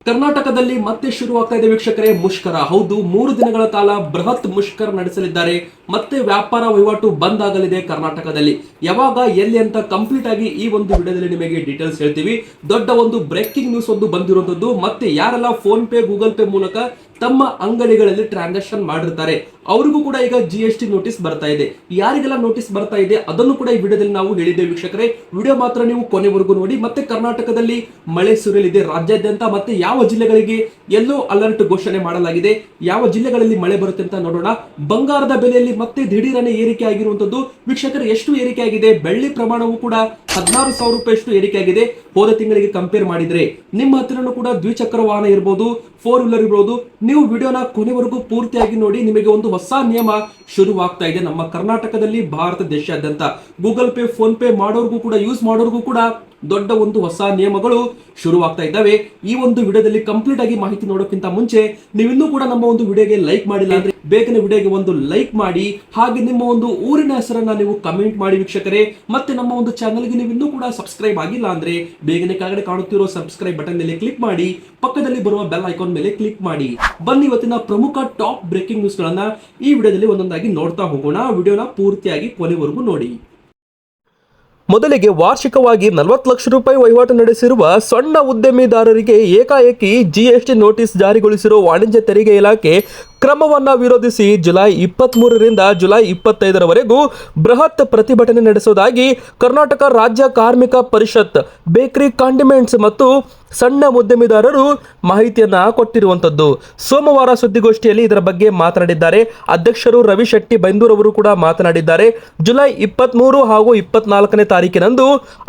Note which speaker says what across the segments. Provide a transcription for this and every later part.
Speaker 1: ಕರ್ನಾಟಕದಲ್ಲಿ ಮತ್ತೆ ಶುರುವಾಗ್ತಾ ಇದೆ ವೀಕ್ಷಕರೇ ಮುಷ್ಕರ. ಹೌದು, 3 ದಿನಗಳ ಕಾಲ ಬೃಹತ್ ಮುಷ್ಕರ ನಡೆಸಲಿದ್ದಾರೆ. ಮತ್ತೆ ವ್ಯಾಪಾರ ವಹಿವಾಟು ಬಂದ್ ಆಗಲಿದೆ ಕರ್ನಾಟಕದಲ್ಲಿ. ಯಾವಾಗ, ಎಲ್ಲಿ ಅಂತ ಕಂಪ್ಲೀಟ್ ಆಗಿ ಈ ಒಂದು ವಿಡಿಯೋದಲ್ಲಿ ನಿಮಗೆ ಡೀಟೇಲ್ಸ್ ಹೇಳ್ತೀವಿ. ದೊಡ್ಡ ಒಂದು ಬ್ರೇಕಿಂಗ್ ನ್ಯೂಸ್ ಒಂದು ಬಂದಿರುವಂತದ್ದು. ಮತ್ತೆ ಯಾರೆಲ್ಲ ಫೋನ್ ಪೇ, ಗೂಗಲ್ ಪೇ ಮೂಲಕ ತಮ್ಮ ಅಂಗಡಿಗಳಲ್ಲಿ ಟ್ರಾನ್ಸಾಕ್ಷನ್ ಮಾಡಿರ್ತಾರೆ ಅವರಿಗೂ ಕೂಡ ಈಗ GST ನೋಟಿಸ್ ಬರ್ತಾ ಇದೆ. ಯಾರಿಗೆಲ್ಲ ನೋಟಿಸ್ ಬರ್ತಾ ಇದೆ ಅದನ್ನು ಕೂಡ ಈ ವಿಡಿಯೋದಲ್ಲಿ ನಾವು ಹೇಳಿದ್ದೇವೆ ವೀಕ್ಷಕರೇ. ವಿಡಿಯೋ ಮಾತ್ರ ನೀವು ಕೊನೆವರೆಗೂ ನೋಡಿ. ಮತ್ತೆ ಕರ್ನಾಟಕದಲ್ಲಿ ಮಳೆ ಸುರಿಯಲಿದೆ ರಾಜ್ಯಾದ್ಯಂತ. ಮತ್ತೆ ಯಾವ ಜಿಲ್ಲೆಗಳಿಗೆ ಯೆಲ್ಲೋ ಅಲರ್ಟ್ ಘೋಷಣೆ ಮಾಡಲಾಗಿದೆ, ಯಾವ ಜಿಲ್ಲೆಗಳಲ್ಲಿ ಮಳೆ ಬರುತ್ತೆ ಅಂತ ನೋಡೋಣ. ಬಂಗಾರದ ಬೆಲೆಯಲ್ಲಿ ಮತ್ತೆ ದಿಢೀರನೆ ಏರಿಕೆ ಆಗಿರುವಂತದ್ದು ವೀಕ್ಷಕರೇ. ಎಷ್ಟು ಏರಿಕೆ ಆಗಿದೆ? ಬೆಳ್ಳಿ ಪ್ರಮಾಣವು ಕೂಡ 16,000 ರೂಪಾಯಿಯಷ್ಟು ಏರಿಕೆ ಆಗಿದೆ ಹೋದ ತಿಂಗಳಿಗೆ ಕಂಪೇರ್ ಮಾಡಿದ್ರೆ. ನಿಮ್ಮ ಹತ್ರನೂ ಕೂಡ ದ್ವಿಚಕ್ರ ವಾಹನ ಇರಬಹುದು, 4 ವೀಲರ್ ಇರಬಹುದು. ನೀವು ವಿಡಿಯೋನ ಕೊನೆವರೆಗೂ ಪೂರ್ತಿಯಾಗಿ ನೋಡಿ. ನಿಮಗೆ ಒಂದು ಹೊಸ ನಿಯಮ ಶುರುವಾಗ್ತಾ ಇದೆ ನಮ್ಮ ಕರ್ನಾಟಕದಲ್ಲಿ, ಭಾರತ ದೇಶಾದ್ಯಂತ. ಗೂಗಲ್ ಪೇ, ಫೋನ್ ಪೇ ಮಾಡೋರ್ಗೂ ಕೂಡ, ಯೂಸ್ ಮಾಡೋರ್ಗೂ ಕೂಡ ದೊಡ್ಡ ಒಂದು ಹೊಸ ನಿಯಮಗಳು ಶುರುವಾಗ್ತಾ ಇದ್ದಾವೆ. ಈ ಒಂದು ವಿಡಿಯೋದಲ್ಲಿ ಕಂಪ್ಲೀಟ್ ಆಗಿ ಮಾಹಿತಿ ನೋಡೋಕ್ಕಿಂತ ಮುಂಚೆ ನೀವಿನ್ನೂ ಕೂಡ ನಮ್ಮ ಒಂದು ವಿಡಿಯೋಗೆ ಲೈಕ್ ಮಾಡಿಲ್ಲ ಅಂದ್ರೆ ಬೇಗನೆ ವಿಡಿಯೋಗೆ ಒಂದು ಲೈಕ್ ಮಾಡಿ. ಹಾಗೆ ನಿಮ್ಮ ಒಂದು ಊರಿನ ಹೆಸರನ್ನ ನೀವು ಕಮೆಂಟ್ ಮಾಡಿ ವೀಕ್ಷಕರೇ. ಮತ್ತೆ ನಮ್ಮ ಒಂದು ಚಾನಲ್ಗೆ ನೀವು ಇನ್ನೂ ಕೂಡ ಸಬ್ಸ್ಕ್ರೈಬ್ ಆಗಿಲ್ಲ ಅಂದ್ರೆ ಬೇಗನೆ ಕೆಳಗಡೆ ಕಾಣುತ್ತಿರೋ ಸಬ್ಸ್ಕ್ರೈಬ್ ಬಟನ್ ಮೇಲೆ ಕ್ಲಿಕ್ ಮಾಡಿ, ಪಕ್ಕದಲ್ಲಿ ಬರುವ ಬೆಲ್ ಐಕಾನ್ ಮೇಲೆ ಕ್ಲಿಕ್ ಮಾಡಿ. ಬನ್ನಿ ಇವತ್ತಿನ ಪ್ರಮುಖ ಟಾಪ್ ಬ್ರೇಕಿಂಗ್ ನ್ಯೂಸ್ ಗಳನ್ನ ಈ ವಿಡಿಯೋದಲ್ಲಿ ಒಂದೊಂದಾಗಿ ನೋಡ್ತಾ ಹೋಗೋಣ. ವಿಡಿಯೋನ ಪೂರ್ತಿಯಾಗಿ ಕೊನೆವರೆಗೂ ನೋಡಿ. ಮೊದಲಿಗೆ, ವಾರ್ಷಿಕವಾಗಿ 40 ಲಕ್ಷ ರೂಪಾಯಿ ವಹಿವಾಟು ನಡೆಸಿರುವ ಸಣ್ಣ ಉದ್ಯಮಿದಾರರಿಗೆ ಏಕಾಏಕಿ GST ನೋಟಿಸ್ ಜಾರಿಗೊಳಿಸಿರುವ ವಾಣಿಜ್ಯ ತೆರಿಗೆ ಇಲಾಖೆ ಕ್ರಮವನ್ನ ವಿರೋಧಿಸಿ ಜುಲೈ 23ರಿಂದ ಜುಲೈ 25ರವರೆಗೂ ಬೃಹತ್ ಪ್ರತಿಭಟನೆ ನಡೆಸುವುದಾಗಿ ಕರ್ನಾಟಕ ರಾಜ್ಯ ಕಾರ್ಮಿಕ ಪರಿಷತ್, ಬೇಕರಿ, ಕಾಂಡಿಮೆಂಟ್ಸ್ ಮತ್ತು ಸಣ್ಣ ಉದ್ಯಮಿದಾರರು ಮಾಹಿತಿಯನ್ನ ಕೊಟ್ಟಿರುವಂತದ್ದು. ಸೋಮವಾರ ಸುದ್ದಿಗೋಷ್ಠಿಯಲ್ಲಿ ಇದರ ಬಗ್ಗೆ ಮಾತನಾಡಿದ್ದಾರೆ. ಅಧ್ಯಕ್ಷರು ರವಿ ಶೆಟ್ಟಿ ಬೈಂದೂರ್ ಅವರು ಕೂಡ ಮಾತನಾಡಿದ್ದಾರೆ. ಜುಲೈ 23 ಹಾಗೂ 24ನೇ ತಾರೀಕಿನಂದು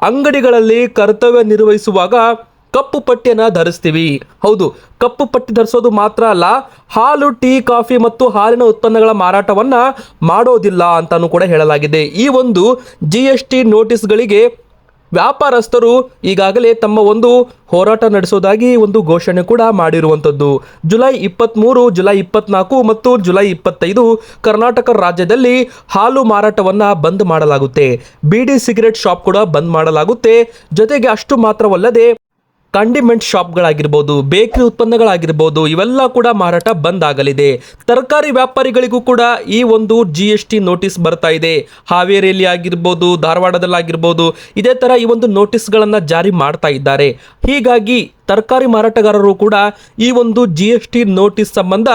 Speaker 1: ಅಂಗಡಿಗಳಲ್ಲಿ ಕರ್ತವ್ಯ ನಿರ್ವಹಿಸುವಾಗ ಕಪ್ಪು ಪಟ್ಟಿಯನ್ನ ಧರಿಸ್ತೀವಿ. ಹೌದು, ಕಪ್ಪು ಪಟ್ಟಿ ಧರಿಸೋದು ಮಾತ್ರ ಅಲ್ಲ, ಹಾಲು, ಟೀ, ಕಾಫಿ ಮತ್ತು ಹಾಲಿನ ಉತ್ಪನ್ನಗಳ ಮಾರಾಟವನ್ನ ಮಾಡೋದಿಲ್ಲ ಅಂತಾನೂ ಕೂಡ ಹೇಳಲಾಗಿದೆ. ಈ ಒಂದು GST ನೋಟಿಸ್ಗಳಿಗೆ ವ್ಯಾಪಾರಸ್ಥರು ಈಗಾಗಲೇ ತಮ್ಮ ಒಂದು ಹೋರಾಟ ನಡೆಸೋದಾಗಿ ಒಂದು ಘೋಷಣೆ ಕೂಡ ಮಾಡಿರುವಂಥದ್ದು. ಜುಲೈ 23, ಜುಲೈ 24 ಮತ್ತು ಜುಲೈ 25 ಕರ್ನಾಟಕ ರಾಜ್ಯದಲ್ಲಿ ಹಾಲು ಮಾರಾಟವನ್ನು ಬಂದ್ ಮಾಡಲಾಗುತ್ತೆ. ಬೀಡಿ, ಸಿಗರೆಟ್ ಶಾಪ್ ಕೂಡ ಬಂದ್ ಮಾಡಲಾಗುತ್ತೆ. ಜೊತೆಗೆ ಅಷ್ಟು ಮಾತ್ರವಲ್ಲದೆ ಕಾಂಡಿಮೆಂಟ್ ಶಾಪ್ಗಳಾಗಿರ್ಬೋದು, ಬೇಕರಿ ಉತ್ಪನ್ನಗಳಾಗಿರ್ಬೋದು, ಇವೆಲ್ಲ ಕೂಡ ಮಾರಾಟ ಬಂದ್ ಆಗಲಿದೆ. ತರಕಾರಿ ವ್ಯಾಪಾರಿಗಳಿಗೂ ಕೂಡ ಈ ಒಂದು GST ನೋಟಿಸ್ ಬರ್ತಾ ಇದೆ. ಹಾವೇರಿಯಲ್ಲಿ ಆಗಿರ್ಬೋದು, ಧಾರವಾಡದಲ್ಲಾಗಿರ್ಬೋದು, ಇದೇ ಥರ ಈ ಒಂದು ನೋಟಿಸ್ಗಳನ್ನು ಜಾರಿ ಮಾಡ್ತಾ ಇದ್ದಾರೆ. ಹೀಗಾಗಿ ತರಕಾರಿ ಮಾರಾಟಗಾರರು ಕೂಡ ಈ ಒಂದು GST ನೋಟಿಸ್ ಸಂಬಂಧ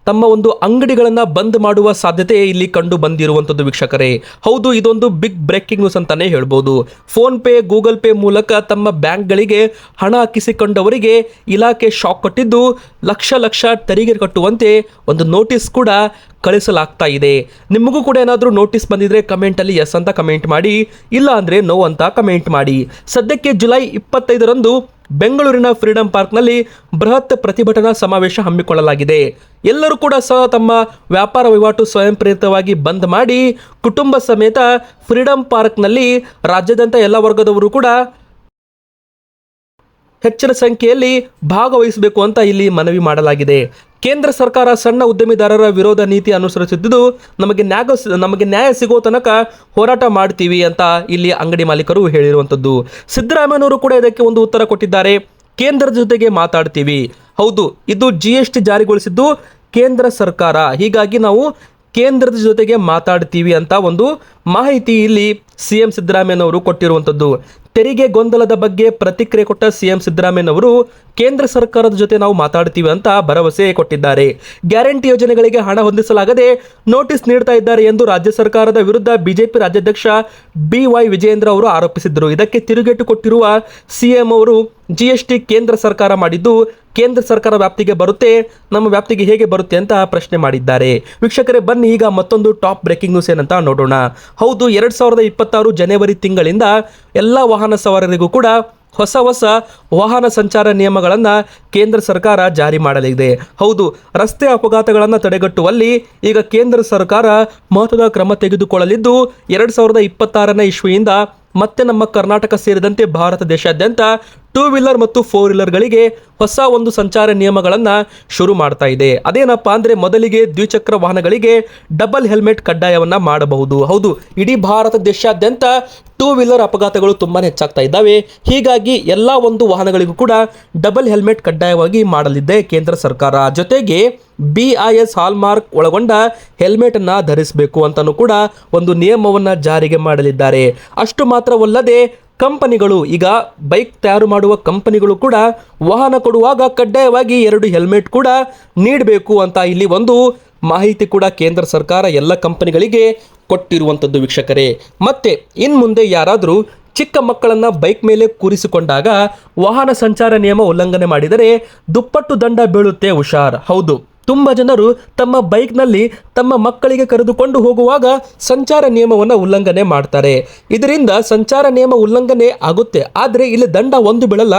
Speaker 1: ತಮ್ಮ ಒಂದು ಅಂಗಡಿಗಳನ್ನು ಬಂದ್ ಮಾಡುವ ಸಾಧ್ಯತೆ ಇಲ್ಲಿ ಕಂಡು ಬಂದಿರುವಂಥದ್ದು ವೀಕ್ಷಕರೇ. ಹೌದು, ಇದೊಂದು ಬಿಗ್ ಬ್ರೇಕಿಂಗ್ ನ್ಯೂಸ್ ಅಂತಾನೆ ಹೇಳ್ಬೋದು. ಫೋನ್ ಪೇ, ಗೂಗಲ್ ಪೇ ಮೂಲಕ ತಮ್ಮ ಬ್ಯಾಂಕ್ಗಳಿಗೆ ಹಣ ಹಾಕಿಸಿಕೊಂಡವರಿಗೆ ಇಲಾಖೆ ಶಾಕ್ ಕೊಟ್ಟಿದ್ದು ಲಕ್ಷ ತೆರಿಗೆ ಕಟ್ಟುವಂತೆ ಒಂದು ನೋಟಿಸ್ ಕೂಡ ಕಳಿಸಲಾಗ್ತಾ ಇದೆ. ನಿಮಗೂ ಕೂಡ ಏನಾದರೂ ನೋಟಿಸ್ ಬಂದಿದ್ರೆ ಕಮೆಂಟಲ್ಲಿ ಎಸ್ ಅಂತ ಕಮೆಂಟ್ ಮಾಡಿ, ಇಲ್ಲ ಅಂದರೆ ನೋ ಅಂತ ಕಮೆಂಟ್ ಮಾಡಿ. ಸದ್ಯಕ್ಕೆ ಜುಲೈ 25ರಂದು ಬೆಂಗಳೂರಿನ ಫ್ರೀಡಂ ಪಾರ್ಕ್ನಲ್ಲಿ ಬೃಹತ್ ಪ್ರತಿಭಟನಾ ಸಮಾವೇಶ ಹಮ್ಮಿಕೊಳ್ಳಲಾಗಿದೆ. ಎಲ್ಲರೂ ಕೂಡ ಸಹ ತಮ್ಮ ವ್ಯಾಪಾರ ವಹಿವಾಟು ಸ್ವಯಂ ಪ್ರೇರಿತವಾಗಿ ಬಂದ್ ಮಾಡಿ ಕುಟುಂಬ ಸಮೇತ ಫ್ರೀಡಂ ಪಾರ್ಕ್ನಲ್ಲಿ ರಾಜ್ಯಾದ್ಯಂತ ಎಲ್ಲ ವರ್ಗದವರು ಕೂಡ ಹೆಚ್ಚಿನ ಸಂಖ್ಯೆಯಲ್ಲಿ ಭಾಗವಹಿಸಬೇಕು ಅಂತ ಇಲ್ಲಿ ಮನವಿ ಮಾಡಲಾಗಿದೆ. ಕೇಂದ್ರ ಸರ್ಕಾರ ಸಣ್ಣ ಉದ್ಯಮಿದಾರರ ವಿರೋಧ ನೀತಿ ಅನುಸರಿಸುತ್ತಿದ್ದು ನಮಗೆ ನ್ಯಾಯ ಸಿಗೋ ತನಕ ಹೋರಾಟ ಮಾಡ್ತೀವಿ ಅಂತ ಇಲ್ಲಿ ಅಂಗಡಿ ಮಾಲೀಕರು ಹೇಳಿರುವಂಥದ್ದು. ಸಿದ್ದರಾಮಯ್ಯನವರು ಕೂಡ ಇದಕ್ಕೆ ಒಂದು ಉತ್ತರ ಕೊಟ್ಟಿದ್ದಾರೆ. ಕೇಂದ್ರದ ಜೊತೆಗೆ ಮಾತಾಡ್ತೀವಿ. ಹೌದು, ಇದು GST ಜಾರಿಗೊಳಿಸಿದ್ದು ಕೇಂದ್ರ ಸರ್ಕಾರ, ಹೀಗಾಗಿ ನಾವು ಕೇಂದ್ರದ ಜೊತೆಗೆ ಮಾತಾಡ್ತೀವಿ ಅಂತ ಒಂದು ಮಾಹಿತಿ ಇಲ್ಲಿ CM ಸಿದ್ದರಾಮಯ್ಯನವರು ಕೊಟ್ಟಿರುವಂಥದ್ದು. ತೆರಿಗೆ ಗೊಂದಲದ ಬಗ್ಗೆ ಪ್ರತಿಕ್ರಿಯೆ ಕೊಟ್ಟ CM ಸಿದ್ದರಾಮಯ್ಯನವರು ಕೇಂದ್ರ ಸರ್ಕಾರದ ಜೊತೆ ನಾವು ಮಾತಾಡ್ತೀವಿ ಅಂತ ಭರವಸೆ ಕೊಟ್ಟಿದ್ದಾರೆ. ಗ್ಯಾರಂಟಿ ಯೋಜನೆಗಳಿಗೆ ಹಣ ಹೊಂದಿಸಲಾಗದೆ ನೋಟಿಸ್ ನೀಡ್ತಾ ಇದ್ದಾರೆ ಎಂದು ರಾಜ್ಯ ಸರ್ಕಾರದ ವಿರುದ್ಧ ಬಿಜೆಪಿ ರಾಜ್ಯಾಧ್ಯಕ್ಷ BY ವಿಜಯೇಂದ್ರ ಅವರು ಆರೋಪಿಸಿದರು. ಇದಕ್ಕೆ ತಿರುಗೇಟು ಕೊಟ್ಟಿರುವ CM ಅವರು GST ಕೇಂದ್ರ ಸರ್ಕಾರ ಮಾಡಿದ್ದು ಕೇಂದ್ರ ಸರ್ಕಾರ ವ್ಯಾಪ್ತಿಗೆ ಬರುತ್ತೆ, ನಮ್ಮ ವ್ಯಾಪ್ತಿಗೆ ಹೇಗೆ ಬರುತ್ತೆ ಅಂತ ಪ್ರಶ್ನೆ ಮಾಡಿದ್ದಾರೆ. ವೀಕ್ಷಕರೇ, ಬನ್ನಿ ಈಗ ಮತ್ತೊಂದು ಟಾಪ್ ಬ್ರೇಕಿಂಗ್ ನ್ಯೂಸ್ ಏನಂತ ನೋಡೋಣ. ಹೌದು, 2026 ಜನವರಿ ತಿಂಗಳಿಂದ ಎಲ್ಲ ವಾಹನ ಸವಾರರಿಗೂ ಕೂಡ ಹೊಸ ವಾಹನ ಸಂಚಾರ ನಿಯಮಗಳನ್ನು ಕೇಂದ್ರ ಸರ್ಕಾರ ಜಾರಿ ಮಾಡಲಿದೆ. ಹೌದು, ರಸ್ತೆ ಅಪಘಾತಗಳನ್ನು ತಡೆಗಟ್ಟುವಲ್ಲಿ ಈಗ ಕೇಂದ್ರ ಸರ್ಕಾರ ಮಹತ್ವದ ಕ್ರಮ ತೆಗೆದುಕೊಳ್ಳಲಿದ್ದು 2026ನೇ ಇಸ್ವಿಯಿಂದ ಮತ್ತೆ ನಮ್ಮ ಕರ್ನಾಟಕ ಸೇರಿದಂತೆ ಭಾರತ ದೇಶಾದ್ಯಂತ ಟೂ ವೀಲರ್ ಮತ್ತು ಫೋರ್ ವೀಲರ್ಗಳಿಗೆ ಹೊಸ ಒಂದು ಸಂಚಾರ ನಿಯಮಗಳನ್ನ ಶುರು ಮಾಡ್ತಾ ಇದೆ. ಅದೇನಪ್ಪಾ ಅಂದ್ರೆ ಮೊದಲಿಗೆ ದ್ವಿಚಕ್ರ ವಾಹನಗಳಿಗೆ ಡಬಲ್ ಹೆಲ್ಮೆಟ್ ಕಡ್ಡಾಯವನ್ನ ಮಾಡಬಹುದು. ಹೌದು, ಇಡೀ ಭಾರತ ದೇಶಾದ್ಯಂತ ಟೂ ವೀಲರ್ ಅಪಘಾತಗಳು ತುಂಬಾನೇ ಹೆಚ್ಚಾಗ್ತಾ ಇದ್ದಾವೆ. ಹೀಗಾಗಿ ಎಲ್ಲಾ ಒಂದು ವಾಹನಗಳಿಗೂ ಕೂಡ ಡಬಲ್ ಹೆಲ್ಮೆಟ್ ಕಡ್ಡಾಯವಾಗಿ ಮಾಡಲಿದೆ ಕೇಂದ್ರ ಸರ್ಕಾರ. ಜೊತೆಗೆ BIS ಹಾಲ್ಮಾರ್ಕ್ ಒಳಗೊಂಡ ಹೆಲ್ಮೆಟ್ ಅನ್ನ ಧರಿಸಬೇಕು ಅಂತಾನೂ ಕೂಡ ಒಂದು ನಿಯಮವನ್ನ ಜಾರಿಗೆ ಮಾಡಲಿದ್ದಾರೆ. ಅಷ್ಟು ಮಾತ್ರವಲ್ಲದೆ ಕಂಪನಿಗಳು, ಈಗ ಬೈಕ್ ತಯಾರು ಮಾಡುವ ಕಂಪನಿಗಳು ಕೂಡ ವಾಹನ ಕೊಡುವಾಗ ಕಡ್ಡಾಯವಾಗಿ 2 ಹೆಲ್ಮೆಟ್ ಕೂಡ ನೀಡಬೇಕು ಅಂತ ಇಲ್ಲಿ ಒಂದು ಮಾಹಿತಿ ಕೂಡ ಕೇಂದ್ರ ಸರ್ಕಾರ ಎಲ್ಲ ಕಂಪನಿಗಳಿಗೆ ಕೊಟ್ಟಿರುವಂಥದ್ದು ವೀಕ್ಷಕರೇ. ಮತ್ತೆ ಇನ್ನು ಮುಂದೆ ಯಾರಾದರೂ ಚಿಕ್ಕ ಮಕ್ಕಳನ್ನ ಬೈಕ್ ಮೇಲೆ ಕೂರಿಸಿಕೊಂಡಾಗ ವಾಹನ ಸಂಚಾರ ನಿಯಮ ಉಲ್ಲಂಘನೆ ಮಾಡಿದರೆ ದುಪ್ಪಟ್ಟು ದಂಡ ಬೀಳುತ್ತೆ, ಹುಷಾರ್. ಹೌದು, ತುಂಬ ಜನರು ತಮ್ಮ ಬೈಕ್ನಲ್ಲಿ ತಮ್ಮ ಮಕ್ಕಳಿಗೆ ಕರೆದುಕೊಂಡು ಹೋಗುವಾಗ ಸಂಚಾರ ನಿಯಮವನ್ನು ಉಲ್ಲಂಘನೆ ಮಾಡ್ತಾರೆ. ಇದರಿಂದ ಸಂಚಾರ ನಿಯಮ ಉಲ್ಲಂಘನೆ ಆಗುತ್ತೆ, ಆದರೆ ಇಲ್ಲಿ ದಂಡ ಒಂದು ಬೀಳಲ್ಲ,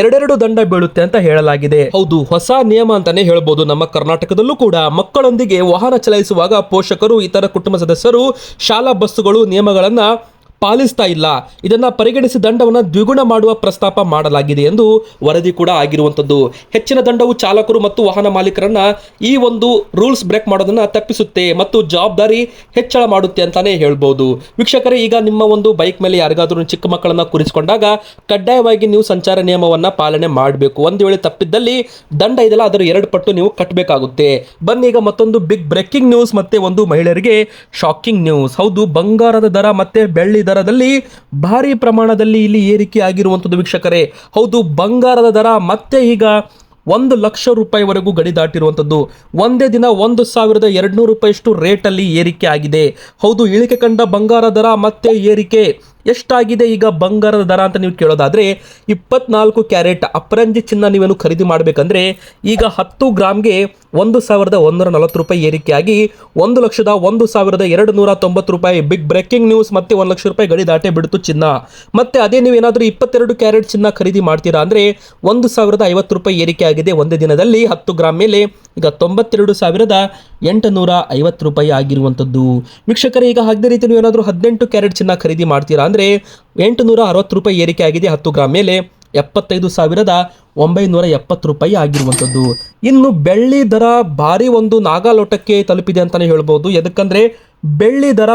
Speaker 1: 2 ದಂಡ ಬೀಳುತ್ತೆ ಅಂತ ಹೇಳಲಾಗಿದೆ. ಹೌದು, ಹೊಸ ನಿಯಮ ಅಂತಾನೆ ಹೇಳ್ಬೋದು. ನಮ್ಮ ಕರ್ನಾಟಕದಲ್ಲೂ ಕೂಡ ಮಕ್ಕಳೊಂದಿಗೆ ವಾಹನ ಚಲಾಯಿಸುವಾಗ ಪೋಷಕರು, ಇತರ ಕುಟುಂಬ ಸದಸ್ಯರು, ಶಾಲಾ ಬಸ್ಸುಗಳು ನಿಯಮಗಳನ್ನ ಪಾಲಿಸ್ತಾ ಇಲ್ಲ. ಇದನ್ನ ಪರಿಗಣಿಸಿ ದಂಡವನ್ನು ದ್ವಿಗುಣ ಮಾಡುವ ಪ್ರಸ್ತಾಪ ಮಾಡಲಾಗಿದೆ ಎಂದು ವರದಿ ಕೂಡ ಆಗಿರುವಂಥದ್ದು. ಹೆಚ್ಚಿನ ದಂಡವು ಚಾಲಕರು ಮತ್ತು ವಾಹನ ಮಾಲೀಕರನ್ನ ಈ ಒಂದು ರೂಲ್ಸ್ ಬ್ರೇಕ್ ಮಾಡೋದನ್ನ ತಪ್ಪಿಸುತ್ತೆ ಮತ್ತು ಜವಾಬ್ದಾರಿ ಹೆಚ್ಚಳ ಮಾಡುತ್ತೆ ಅಂತಾನೆ ಹೇಳ್ಬೋದು. ವೀಕ್ಷಕರೇ, ಈಗ ನಿಮ್ಮ ಒಂದು ಬೈಕ್ ಮೇಲೆ ಯಾರಿಗಾದ್ರೂ ಚಿಕ್ಕ ಮಕ್ಕಳನ್ನ ಕೂರಿಸಿಕೊಂಡಾಗ ಕಡ್ಡಾಯವಾಗಿ ನೀವು ಸಂಚಾರ ನಿಯಮವನ್ನ ಪಾಲನೆ ಮಾಡಬೇಕು. ಒಂದು ವೇಳೆ ತಪ್ಪಿದ್ದಲ್ಲಿ ದಂಡ ಇದೆಲ್ಲ ಅದರ 2 ಪಟ್ಟು ನೀವು ಕಟ್ಟಬೇಕಾಗುತ್ತೆ. ಬನ್ನಿ ಈಗ ಮತ್ತೊಂದು ಬಿಗ್ ಬ್ರೇಕಿಂಗ್ ನ್ಯೂಸ್, ಮತ್ತೆ ಒಂದು ಮಹಿಳೆಯರಿಗೆ ಶಾಕಿಂಗ್ ನ್ಯೂಸ್. ಹೌದು, ಬಂಗಾರದ ದರ ಮತ್ತೆ ಬೆಳ್ಳಿ ದರದಲ್ಲಿ ಭಾರಿ ಪ್ರಮಾಣದಲ್ಲಿ ಇಲ್ಲಿ ಏರಿಕೆ ಆಗಿರುವಂಥದ್ದು ವೀಕ್ಷಕರೇ. ಹೌದು, ಬಂಗಾರದ ದರ ಮತ್ತೆ ಈಗ 1 ಲಕ್ಷ ರೂಪಾಯಿವರೆಗೂ ಗಡಿ ದಾಟಿರುವಂಥದ್ದು. ಒಂದೇ ದಿನ 1200 ರೂಪಾಯಿಯಷ್ಟು ರೇಟಲ್ಲಿ ಏರಿಕೆ ಆಗಿದೆ. ಹೌದು, ಇಳಿಕೆ ಕಂಡ ಬಂಗಾರ ದರ ಮತ್ತೆ ಏರಿಕೆ. ಎಷ್ಟಾಗಿದೆ ಈಗ ಬಂಗಾರದ ದರ ಅಂತ ನೀವು ಕೇಳೋದಾದ್ರೆ 24 ಕ್ಯಾರೆಟ್ ಅಪರಂಜಿ ಚಿನ್ನ ನೀವೇನು ಖರೀದಿ ಮಾಡಬೇಕಂದ್ರೆ ಈಗ 10 ಗ್ರಾಮ್ಗೆ 1140 ರೂಪಾಯಿ ಏರಿಕೆಯಾಗಿ 1,01,290 ರೂಪಾಯಿ. Big breaking news. ಮತ್ತೆ 1 ಲಕ್ಷ ರೂಪಾಯಿ ಗಡಿ ದಾಟೆ ಬಿಡ್ತು ಚಿನ್ನ. ಮತ್ತೆ ಅದೇ ನೀವೇನಾದ್ರೂ 22 ಕ್ಯಾರೆಟ್ ಚಿನ್ನ ಖರೀದಿ ಮಾಡ್ತೀರಾ ಅಂದ್ರೆ 1,050 ರೂಪಾಯಿ ಏರಿಕೆ ಆಗಿದೆ ಒಂದೇ ದಿನದಲ್ಲಿ. 10 ಗ್ರಾಮ್ ಮೇಲೆ ಈಗ 92,850 ರೂಪಾಯಿ ಆಗಿರುವಂಥದ್ದು ವೀಕ್ಷಕರೇ. ಈಗ ಅದೇ ರೀತಿ ನೀವು ಏನಾದರೂ 18 ಕ್ಯಾರೆಟ್ ಚಿನ್ನ ಖರೀದಿ ಮಾಡ್ತೀರಾ ಅಂದ್ರೆ 860 ರೂಪಾಯಿ ಏರಿಕೆ ಆಗಿದೆ 10 ಗ್ರಾಮ್ ಮೇಲೆ 75,970 ರೂಪಾಯಿ ಆಗಿರುವಂಥದ್ದು. ಇನ್ನು ಬೆಳ್ಳಿ ದರ ಭಾರಿ ಒಂದು ನಾಗಾಲೋಟಕ್ಕೆ ತಲುಪಿದೆ ಅಂತಾನೆ ಹೇಳ್ಬೋದು. ಯಾಕಂದ್ರೆ ಬೆಳ್ಳಿ ದರ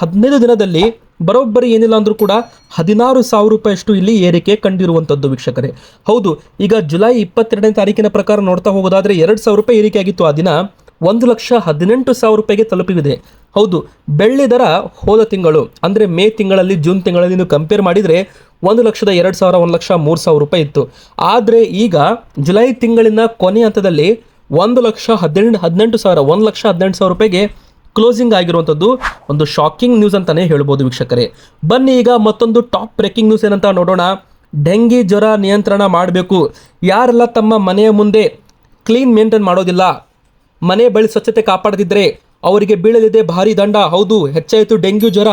Speaker 1: 15 ದಿನದಲ್ಲಿ ಬರೋಬ್ಬರಿ ಏನಿಲ್ಲ ಅಂದ್ರೂ ಕೂಡ 16,000 ರೂಪಾಯಿಯಷ್ಟು ಇಲ್ಲಿ ಏರಿಕೆ ಕಂಡಿರುವಂಥದ್ದು ವೀಕ್ಷಕರೇ. ಹೌದು, ಈಗ ಜುಲೈ 22ನೇ ತಾರೀಕಿನ ಪ್ರಕಾರ ನೋಡ್ತಾ ಹೋಗೋದಾದ್ರೆ 2,000 ರೂಪಾಯಿ ಏರಿಕೆ ಆಗಿತ್ತು. ಆ ದಿನ 1,18,000 ರೂಪಾಯಿಗೆ ತಲುಪಿದೆ. ಹೌದು, ಬೆಳ್ಳಿ ದರ ಹೋದ ತಿಂಗಳು ಅಂದರೆ ಮೇ ತಿಂಗಳಲ್ಲಿ, ಜೂನ್ ತಿಂಗಳಲ್ಲಿ ನೀವು ಕಂಪೇರ್ ಮಾಡಿದರೆ 1,02,000, 1,03,000 ರೂಪಾಯಿ ಇತ್ತು. ಆದರೆ ಈಗ ಜುಲೈ ತಿಂಗಳಿನ ಕೊನೆ ಹಂತದಲ್ಲಿ 1,18,000 ರೂಪಾಯಿಗೆ ಕ್ಲೋಸಿಂಗ್ ಆಗಿರುವಂಥದ್ದು ಒಂದು ಶಾಕಿಂಗ್ ನ್ಯೂಸ್ ಅಂತಾನೆ ಹೇಳ್ಬೋದು ವೀಕ್ಷಕರೇ. ಬನ್ನಿ ಈಗ ಮತ್ತೊಂದು ಟಾಪ್ ಬ್ರೇಕಿಂಗ್ ನ್ಯೂಸ್ ಏನಂತ ನೋಡೋಣ. ಡೆಂಗಿ ಜ್ವರ ನಿಯಂತ್ರಣ ಮಾಡಬೇಕು. ಯಾರೆಲ್ಲ ತಮ್ಮ ಮನೆಯ ಮುಂದೆ ಕ್ಲೀನ್ ಮೇಂಟೈನ್ ಮಾಡೋದಿಲ್ಲ, ಮನೆ ಬಳಿ ಸ್ವಚ್ಛತೆ ಕಾಪಾಡದಿದ್ದರೆ ಅವರಿಗೆ ಬೀಳಲಿದೆ ಭಾರಿ ದಂಡ. ಹೌದು, ಹೆಚ್ಚಾಯಿತು ಡೆಂಗ್ಯೂ ಜ್ವರ.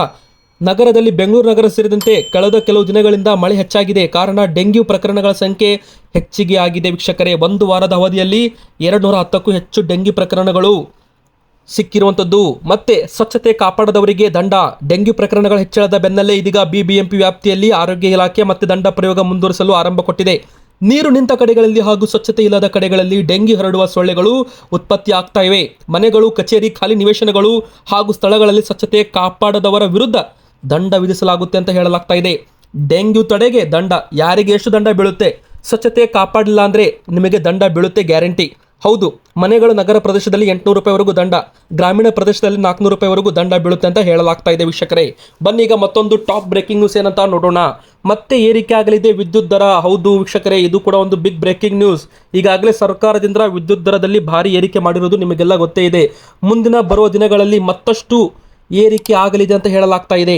Speaker 1: ನಗರದಲ್ಲಿ ಬೆಂಗಳೂರು ನಗರ ಸೇರಿದಂತೆ ಕಳೆದ ಕೆಲವು ದಿನಗಳಿಂದ ಮಳೆ ಹೆಚ್ಚಾಗಿದೆ. ಕಾರಣ ಡೆಂಗ್ಯೂ ಪ್ರಕರಣಗಳ ಸಂಖ್ಯೆ ಹೆಚ್ಚಿಗೆ ಆಗಿದೆ ವೀಕ್ಷಕರೇ. 1 ವಾರದ ಅವಧಿಯಲ್ಲಿ 210ಕ್ಕೂ ಹೆಚ್ಚು ಡೆಂಗ್ಯೂ ಪ್ರಕರಣಗಳು ಸಿಕ್ಕಿರುವಂಥದ್ದು. ಮತ್ತೆ ಸ್ವಚ್ಛತೆ ಕಾಪಾಡದವರಿಗೆ ದಂಡ. ಡೆಂಗ್ಯೂ ಪ್ರಕರಣಗಳ ಹೆಚ್ಚಳದ ಬೆನ್ನಲ್ಲೇ ಇದೀಗ BBMP ವ್ಯಾಪ್ತಿಯಲ್ಲಿ ಆರೋಗ್ಯ ಇಲಾಖೆ ಮತ್ತೆ ದಂಡ ಪ್ರಯೋಗ ಮುಂದುವರಿಸಲು ಆರಂಭ ಕೊಟ್ಟಿದೆ. ನೀರು ನಿಂತ ಕಡೆಗಳಲ್ಲಿ ಹಾಗೂ ಸ್ವಚ್ಛತೆ ಇಲ್ಲದ ಕಡೆಗಳಲ್ಲಿ ಡೆಂಗ್ಯೂ ಹರಡುವ ಸೊಳ್ಳೆಗಳು ಉತ್ಪತ್ತಿ ಆಗ್ತಾ ಇವೆ. ಮನೆಗಳು, ಕಚೇರಿ, ಖಾಲಿ ನಿವೇಶನಗಳು ಹಾಗೂ ಸ್ಥಳಗಳಲ್ಲಿ ಸ್ವಚ್ಛತೆ ಕಾಪಾಡದವರ ವಿರುದ್ಧ ದಂಡ ವಿಧಿಸಲಾಗುತ್ತೆ ಅಂತ ಹೇಳಲಾಗ್ತಾ ಇದೆ. ಡೆಂಗ್ಯೂ ತಡೆಗೆ ದಂಡ. ಯಾರಿಗೆ ಎಷ್ಟು ದಂಡ ಬೀಳುತ್ತೆ? ಸ್ವಚ್ಛತೆ ಕಾಪಾಡಿಲ್ಲ ಅಂದರೆ ನಿಮಗೆ ದಂಡ ಬೀಳುತ್ತೆ ಗ್ಯಾರಂಟಿ. ಹೌದು, ಮನೆಗಳು ನಗರ ಪ್ರದೇಶದಲ್ಲಿ 800 ರೂಪಾಯಿವರೆಗೂ ದಂಡ, ಗ್ರಾಮೀಣ ಪ್ರದೇಶದಲ್ಲಿ 400 ರೂಪಾಯಿವರೆಗೂ ದಂಡ ಬೀಳುತ್ತೆ ಅಂತ ಹೇಳಲಾಗ್ತಾ ಇದೆ ವೀಕ್ಷಕರೇ. ಬನ್ನಿ ಈಗ ಮತ್ತೊಂದು ಟಾಪ್ ಬ್ರೇಕಿಂಗ್ ನ್ಯೂಸ್ ಏನಂತ ನೋಡೋಣ. ಮತ್ತೆ ಏರಿಕೆ ಆಗಲಿದೆ ವಿದ್ಯುತ್ ದರ. ಹೌದು ವೀಕ್ಷಕರೇ, ಇದು ಕೂಡ ಒಂದು ಬಿಗ್ ಬ್ರೇಕಿಂಗ್ ನ್ಯೂಸ್. ಈಗಾಗಲೇ ಸರ್ಕಾರದಿಂದ ವಿದ್ಯುತ್ ದರದಲ್ಲಿ ಭಾರಿ ಏರಿಕೆ ಮಾಡಿರೋದು ನಿಮಗೆಲ್ಲ ಗೊತ್ತೇ ಇದೆ. ಮುಂದಿನ ಬರುವ ದಿನಗಳಲ್ಲಿ ಮತ್ತಷ್ಟು ಏರಿಕೆ ಆಗಲಿದೆ ಅಂತ ಹೇಳಲಾಗ್ತಾ ಇದೆ.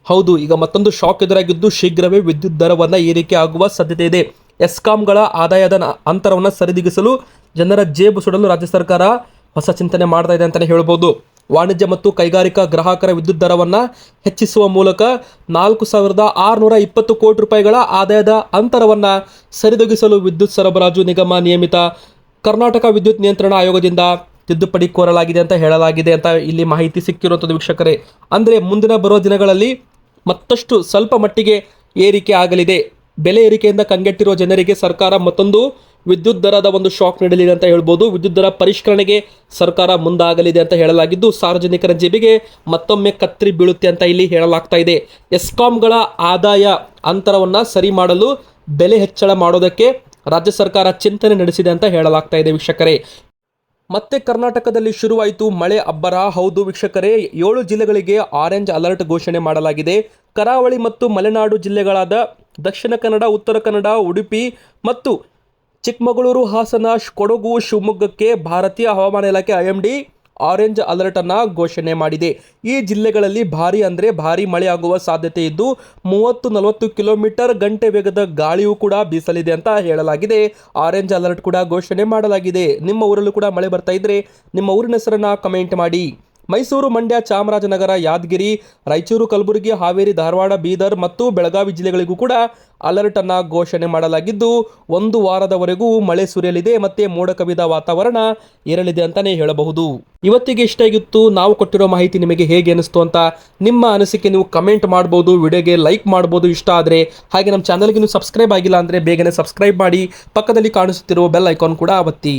Speaker 1: ಹೌದು, ಈಗ ಮತ್ತೊಂದು ಶಾಕ್ ಎದುರಾಗಿದ್ದು ಶೀಘ್ರವೇ ವಿದ್ಯುತ್ ದರವನ್ನು ಏರಿಕೆ ಆಗುವ ಸಾಧ್ಯತೆ ಇದೆ. ಎಸ್ಕಾಂಗಳ ಆದಾಯದ ಅಂತರವನ್ನು ಸರಿದೂಗಿಸಲು ಜನರ ಜೇಬು ಸುಡಲು ರಾಜ್ಯ ಸರ್ಕಾರ ಹೊಸ ಚಿಂತನೆ ಮಾಡ್ತಾ ಇದೆ ಅಂತಲೇ ಹೇಳ್ಬೋದು. ವಾಣಿಜ್ಯ ಮತ್ತು ಕೈಗಾರಿಕಾ ಗ್ರಾಹಕರ ವಿದ್ಯುತ್ ದರವನ್ನು ಹೆಚ್ಚಿಸುವ ಮೂಲಕ 4,620 ಕೋಟಿ ರೂಪಾಯಿಗಳ ಆದಾಯದ ಅಂತರವನ್ನು ಸರಿದೂಗಿಸಲು ವಿದ್ಯುತ್ ಸರಬರಾಜು ನಿಗಮ ನಿಯಮಿತ ಕರ್ನಾಟಕ ವಿದ್ಯುತ್ ನಿಯಂತ್ರಣ ಆಯೋಗದಿಂದ ತಿದ್ದುಪಡಿ ಕೋರಲಾಗಿದೆ ಅಂತ ಹೇಳಲಾಗಿದೆ ಅಂತ ಇಲ್ಲಿ ಮಾಹಿತಿ ಸಿಕ್ಕಿರುವಂಥದ್ದು ವೀಕ್ಷಕರೇ. ಅಂದರೆ ಮುಂದಿನ ಬರುವ ದಿನಗಳಲ್ಲಿ ಮತ್ತಷ್ಟು ಸ್ವಲ್ಪ ಮಟ್ಟಿಗೆ ಏರಿಕೆ ಆಗಲಿದೆ. ಬೆಲೆ ಏರಿಕೆಯಿಂದ ಕಂಗೆಟ್ಟಿರುವ ಜನರಿಗೆ ಸರ್ಕಾರ ಮತ್ತೊಂದು ವಿದ್ಯುತ್ ದರದ ಒಂದು ಶಾಕ್ ನೀಡಲಿದೆ ಅಂತ ಹೇಳ್ಬೋದು. ವಿದ್ಯುತ್ ದರ ಪರಿಷ್ಕರಣೆಗೆ ಸರ್ಕಾರ ಮುಂದಾಗಲಿದೆ ಅಂತ ಹೇಳಲಾಗಿದ್ದು, ಸಾರ್ವಜನಿಕರ ಜೇಬಿಗೆ ಮತ್ತೊಮ್ಮೆ ಕತ್ತರಿ ಬೀಳುತ್ತೆ ಅಂತ ಇಲ್ಲಿ ಹೇಳಲಾಗ್ತಾ ಇದೆ. ಎಸ್ಕಾಂಗಳ ಆದಾಯ ಅಂತರವನ್ನು ಸರಿ ಮಾಡಲು ಬೆಲೆ ಹೆಚ್ಚಳ ಮಾಡೋದಕ್ಕೆ ರಾಜ್ಯ ಸರ್ಕಾರ ಚಿಂತನೆ ನಡೆಸಿದೆ ಅಂತ ಹೇಳಲಾಗ್ತಾ ಇದೆ ವೀಕ್ಷಕರೇ. ಮತ್ತೆ ಕರ್ನಾಟಕದಲ್ಲಿ ಶುರುವಾಯಿತು ಮಳೆ ಅಬ್ಬರ. ಹೌದು ವೀಕ್ಷಕರೇ, 7 ಜಿಲ್ಲೆಗಳಿಗೆ ಆರೆಂಜ್ ಅಲರ್ಟ್ ಘೋಷಣೆ ಮಾಡಲಾಗಿದೆ. ಕರಾವಳಿ ಮತ್ತು ಮಲೆನಾಡು ಜಿಲ್ಲೆಗಳಾದ ದಕ್ಷಿಣ ಕನ್ನಡ, ಉತ್ತರ ಕನ್ನಡ, ಉಡುಪಿ ಮತ್ತು ಚಿಕ್ಕಮಗಳೂರು, ಹಾಸನ, ಕೊಡಗು, ಶಿವಮೊಗ್ಗಕ್ಕೆ ಭಾರತೀಯ ಹವಾಮಾನ ಇಲಾಖೆ IMD ಆರೆಂಜ್ ಅಲರ್ಟ್ ಅನ್ನು ಘೋಷಣೆ ಮಾಡಿದೆ. ಈ ಜಿಲ್ಲೆಗಳಲ್ಲಿ ಭಾರಿ ಮಳೆ ಆಗುವ ಸಾಧ್ಯತೆ ಇದ್ದು 30-40 ಕಿಲೋಮೀಟರ್ ಗಂಟೆ ವೇಗದ ಗಾಳಿಯೂ ಕೂಡ ಬೀಸಲಿದೆ ಅಂತ ಹೇಳಲಾಗಿದೆ. ಆರೆಂಜ್ ಅಲರ್ಟ್ ಕೂಡ ಘೋಷಣೆ ಮಾಡಲಾಗಿದೆ. ನಿಮ್ಮ ಊರಲ್ಲೂ ಕೂಡ ಮಳೆ ಬರ್ತಾ ಇದ್ರೆ ನಿಮ್ಮ ಊರಿನ ಹೆಸರನ್ನ ಕಮೆಂಟ್ ಮಾಡಿ. ಮೈಸೂರು, ಮಂಡ್ಯ, ಚಾಮರಾಜನಗರ, ಯಾದಗಿರಿ, ರಾಯಚೂರು, ಕಲಬುರಗಿ, ಹಾವೇರಿ, ಧಾರವಾಡ, ಬೀದರ್ ಮತ್ತು ಬೆಳಗಾವಿ ಜಿಲ್ಲೆಗಳಿಗೂ ಕೂಡ ಅಲರ್ಟ್ ಅನ್ನು ಘೋಷಣೆ ಮಾಡಲಾಗಿದ್ದು 1 ವಾರದವರೆಗೂ ಮಳೆ ಸುರಿಯಲಿದೆ ಮತ್ತೆ ಮೋಡ ಕವಿದ ವಾತಾವರಣ ಇರಲಿದೆ ಅಂತಾನೆ ಹೇಳಬಹುದು. ಇವತ್ತಿಗೆ ಇಷ್ಟ ಆಗಿತ್ತು. ನಾವು ಕೊಟ್ಟಿರೋ ಮಾಹಿತಿ ನಿಮಗೆ ಹೇಗೆ ಅನಿಸ್ತು ಅಂತ ನಿಮ್ಮ ಅನಿಸಿಕೆ ನೀವು ಕಮೆಂಟ್ ಮಾಡಬಹುದು. ವಿಡಿಯೋಗೆ ಲೈಕ್ ಮಾಡಬಹುದು ಇಷ್ಟ ಆದರೆ. ಹಾಗೆ ನಮ್ಮ ಚಾನಲ್ಗೆ ನೀವು ಸಬ್ಸ್ಕ್ರೈಬ್ ಆಗಿಲ್ಲ ಅಂದರೆ ಬೇಗನೆ ಸಬ್ಸ್ಕ್ರೈಬ್ ಮಾಡಿ. ಪಕ್ಕದಲ್ಲಿ ಕಾಣಿಸುತ್ತಿರುವ ಬೆಲ್ ಐಕಾನ್ ಕೂಡ ಒತ್ತಿ.